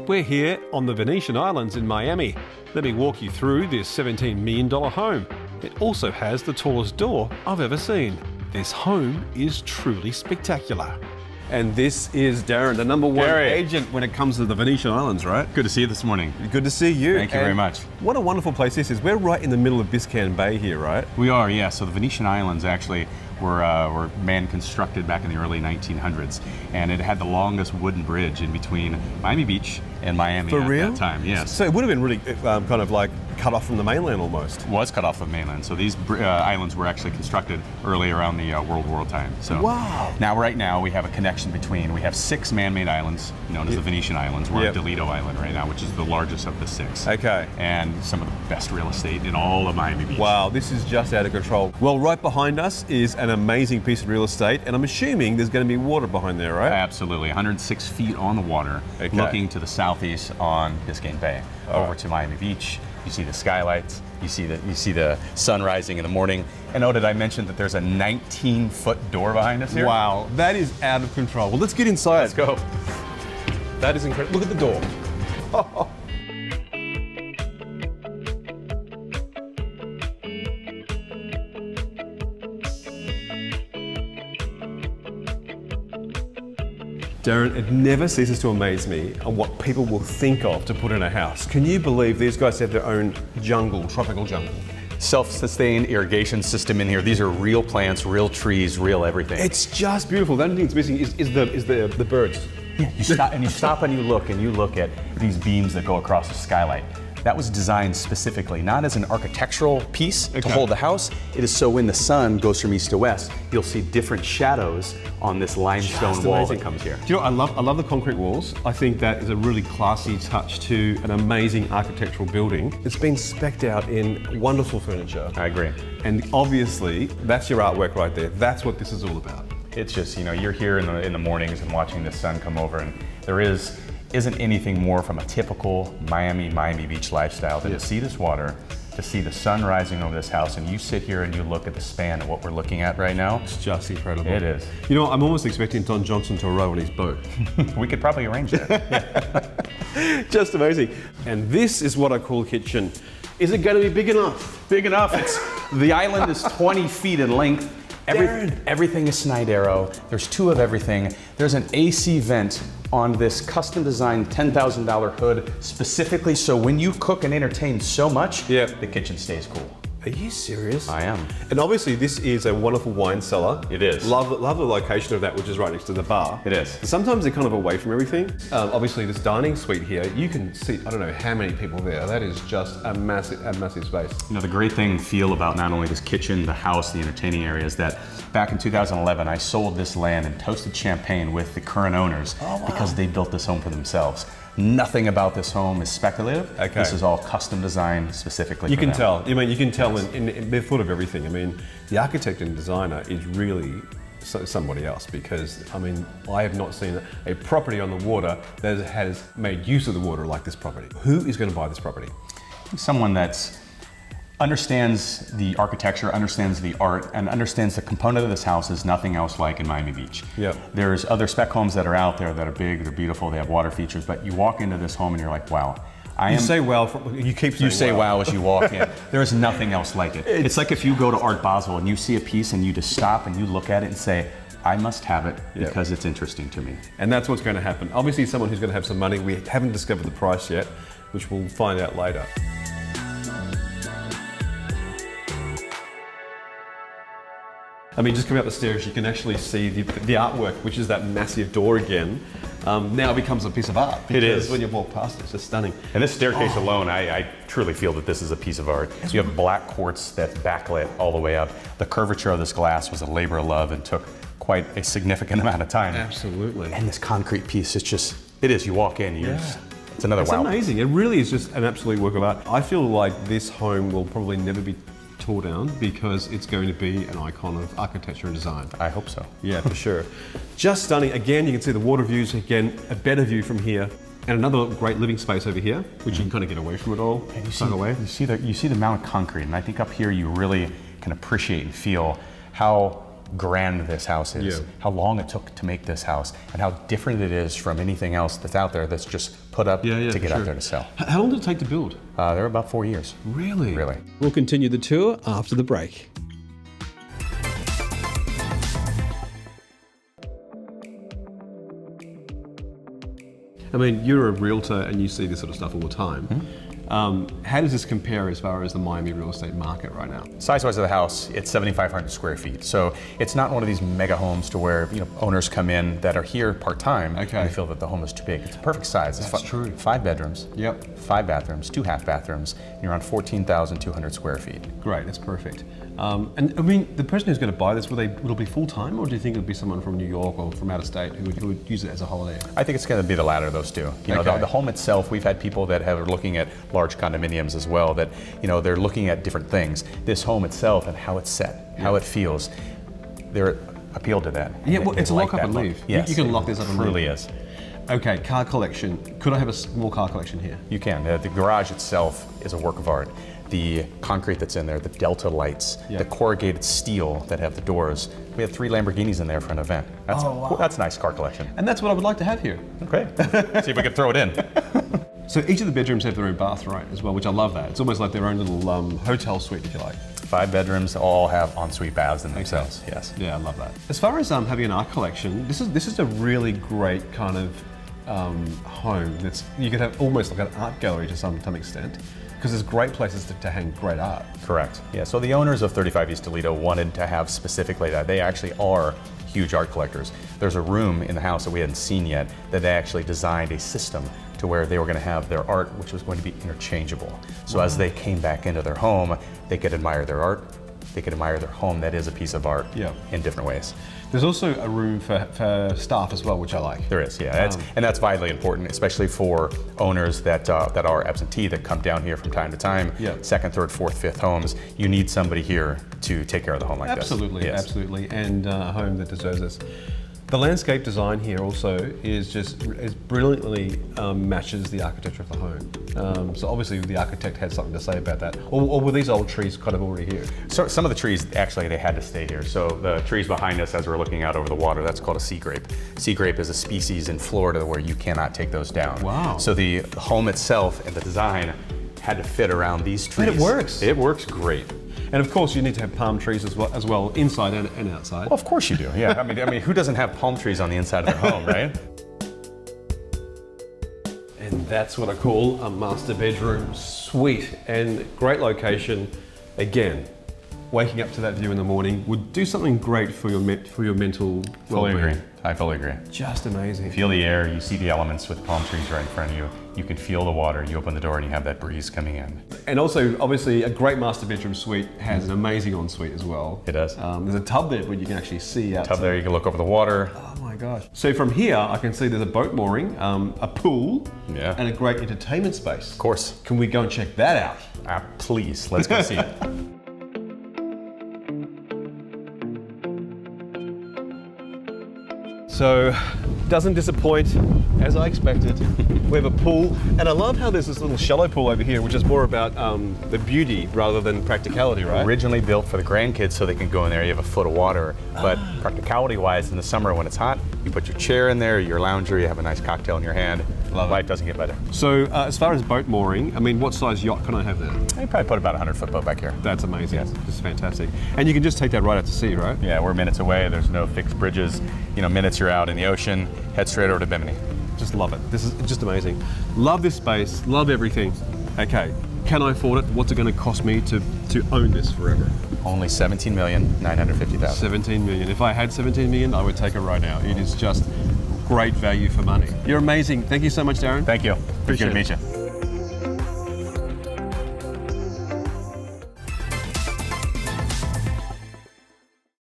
We're here on the Venetian Islands in Miami. Let me walk you through this $17 million home. It also has the tallest door I've ever seen. This home is truly spectacular. And this is Darin, the #1 agent when it comes to the Venetian Islands, right? Good to see you this morning. Good to see you. Thank you very much. What a wonderful place this is. We're right in the middle of Biscayne Bay here, right? We are, yeah. So the Venetian Islands actually were man-constructed back in the early 1900s, and it had the longest wooden bridge in between Miami Beach and Miami For at real? that time. Yes. So it would have been really kind of like cut off from the mainland almost. Was cut off of mainland. So these islands were actually constructed early around the World War time. So wow. Right now we have a connection between, we have 6 man-made islands known as the Venetian Islands. We're at Lido Island right now, which is the largest of the 6. Okay. And some of the best real estate in all of Miami Beach. Wow, this is just out of control. Well, right behind us is an amazing piece of real estate, and I'm assuming there's going to be water behind there, right? Absolutely, 106 feet on the water, looking to the southeast on Biscayne Bay, over to Miami Beach. You see the skylights, you see the sun rising in the morning. And did I mention that there's a 19-foot door behind us here? Wow, that is out of control. Well, let's get inside. Let's go. That is incredible. Look at the door. Darin, it never ceases to amaze me on what people will think of to put in a house. Can you believe these guys have their own jungle, tropical jungle? Self-sustained irrigation system in here. These are real plants, real trees, real everything. It's just beautiful. The only thing that's missing is the birds. Yeah, you stop and you look at these beams that go across the skylight. That was designed specifically, not as an architectural piece to hold the house. It is so when the sun goes from east to west, you'll see different shadows on this limestone wall that comes here. Do you know, I love the concrete walls. I think that is a really classy touch to an amazing architectural building. It's been specced out in wonderful furniture. I agree. And obviously, that's your artwork right there. That's what this is all about. It's just, you're here in the mornings and watching the sun come over, and there isn't anything more from a typical Miami Beach lifestyle than to see this water, to see the sun rising over this house, and you sit here and you look at the span of what we're looking at right now. It's just incredible. It is. You know, I'm almost expecting Don Johnson to row on his boat. We could probably arrange that. Just amazing. And this is what I call a kitchen. Is it going to be big enough? Big enough. The island is 20 feet in length. Everything is snide arrow. There's 2 of everything. There's an AC vent on this custom designed $10,000 hood specifically so when you cook and entertain so much, the kitchen stays cool. Are you serious? I am. And obviously this is a wonderful wine cellar. It is. Love the location of that, which is right next to the bar. It is. Sometimes they're kind of away from everything. Obviously this dining suite here, you can see, I don't know how many people there. That is just a massive space. The great feel about not only this kitchen, the house, the entertaining area is that back in 2011, I sold this land and toasted champagne with the current owners because they built this home for themselves. Nothing about this home is speculative. Okay. This is all custom designed specifically for them. You can tell in they've thought of everything. I mean, the architect and designer is really somebody else because, I have not seen a property on the water that has made use of the water like this property. Who is going to buy this property? Someone that understands the architecture, understands the art, and understands the component of this house is nothing else like in Miami Beach. Yep. There's other spec homes that are out there that are big, they're beautiful, they have water features, but you walk into this home and you're like, wow. You say wow as you walk in. There's nothing else like it. It's like if you go to Art Basel and you see a piece and you just stop and you look at it and say, I must have it because it's interesting to me. And that's what's going to happen. Obviously someone who's going to have some money, we haven't discovered the price yet, which we'll find out later. Just coming up the stairs, you can actually see the artwork, which is that massive door again. Now becomes a piece of art. It is. When you walk past it, it's just stunning. And this staircase alone, I truly feel that this is a piece of art. You have black quartz that's backlit all the way up. The curvature of this glass was a labor of love and took quite a significant amount of time. Absolutely. And this concrete piece, you walk in, it's another wow. It's amazing. It really is just an absolute work of art. I feel like this home will probably never be tore down because it's going to be an icon of architecture and design. I hope so. Yeah, for sure. Just stunning. Again, you can see the water views. Again, a better view from here. And another great living space over here, which you can kind of get away from it all. And you see the amount of concrete. And I think up here you really can appreciate and feel how grand this house is, how long it took to make this house, and how different it is from anything else that's out there that's just put up to get out there to sell. How long did it take to build? They're about 4 years. Really? Really. We'll continue the tour after the break. I mean, you're a realtor and you see this sort of stuff all the time. How does this compare as far as the Miami real estate market right now? Size-wise of the house, it's 7,500 square feet. So it's not one of these mega homes to where owners come in that are here part-time and they feel that the home is too big. It's a perfect size. That's true. 5 bedrooms, 5 bathrooms, 2 half bathrooms, and you're on 14,200 square feet. Great, that's perfect. And I mean, the person who's going to buy this, will it be full-time, or do you think it would be someone from New York or from out of state who would use it as a holiday? I think it's going to be the latter of those two. The home itself, we've had people that are looking at large condominiums as well, that they're looking at different things. This home itself and how it's set, how it feels, they're appealed to that. Yeah, well, it's a lock up and leave. Yes, you can lock this up and leave. It really is. Okay, car collection. Could I have a small car collection here? You can. The garage itself is a work of art. The concrete that's in there, the Delta lights, the corrugated steel that have the doors. We had 3 Lamborghinis in there for an event. That's a nice car collection. And that's what I would like to have here. Okay. See if we can throw it in. So each of the bedrooms have their own bath, right, as well, which I love that. It's almost like their own little hotel suite, if you like. 5 bedrooms all have ensuite baths in themselves. Yes. Yeah, I love that. As far as having an art collection, this is a really great kind of home. You could have almost like an art gallery to some extent, because there's great places to hang great art. Correct. Yeah. So the owners of 35 East Toledo wanted to have specifically that. They actually are huge art collectors. There's a room in the house that we hadn't seen yet that they actually designed a system to where they were going to have their art, which was going to be interchangeable. So as they came back into their home, they could admire their art, they could admire their home that is a piece of art in different ways. There's also a room for staff as well, which I like. There is, yeah. And that's vitally important, especially for owners that are absentee, that come down here from time to time, second, third, fourth, fifth homes. You need somebody here to take care of the home like this. Absolutely, absolutely. And a home that deserves this. The landscape design here also is brilliantly matches the architecture of the home. So obviously the architect had something to say about that. Or were these old trees kind of already here? So some of the trees, actually, they had to stay here. So the trees behind us, as we're looking out over the water, that's called a sea grape. Sea grape is a species in Florida where you cannot take those down. Wow. So the home itself and the design had to fit around these trees. But it works. It works great. And of course, you need to have palm trees as well, inside and outside. Well, of course you do. Yeah. I mean, who doesn't have palm trees on the inside of their home, right? And that's what I call a master bedroom suite. And great location. Again, waking up to that view in the morning would do something great for your mental well-being. Fully agree. I fully agree. Just amazing. You feel the air, you see the elements with palm trees right in front of you. You can feel the water, you open the door and you have that breeze coming in. And also, obviously, a great master bedroom suite has an amazing ensuite as well. It does. There's a tub there where you can actually see outside. Tub there, you can look over the water. Oh my gosh. So from here, I can see there's a boat mooring, a pool, and a great entertainment space. Of course. Can we go and check that out? Please, let's go see it. So, doesn't disappoint, as I expected. We have a pool, and I love how there's this little shallow pool over here, which is more about the beauty rather than practicality, right? Originally built for the grandkids so they can go in there, you have a foot of water, but practicality-wise, in the summer when it's hot, you put your chair in there, your lounger, you have a nice cocktail in your hand. Life doesn't get better. So, as far as boat mooring, I mean, what size yacht can I have there? You probably put about a 100-foot boat back here. That's amazing. Yes. This is fantastic. And you can just take that right out to sea, right? Yeah, we're minutes away. There's no fixed bridges. Minutes you're out in the ocean, head straight over to Bimini. Just love it. This is just amazing. Love this space, love everything. Okay, can I afford it? What's it going to cost me to own this forever? Only $17,950,000. 17 million. If I had 17 million, I would take it right now. It is just great value for money. You're amazing. Thank you so much, Darin. Thank you. Appreciate Good to meet you.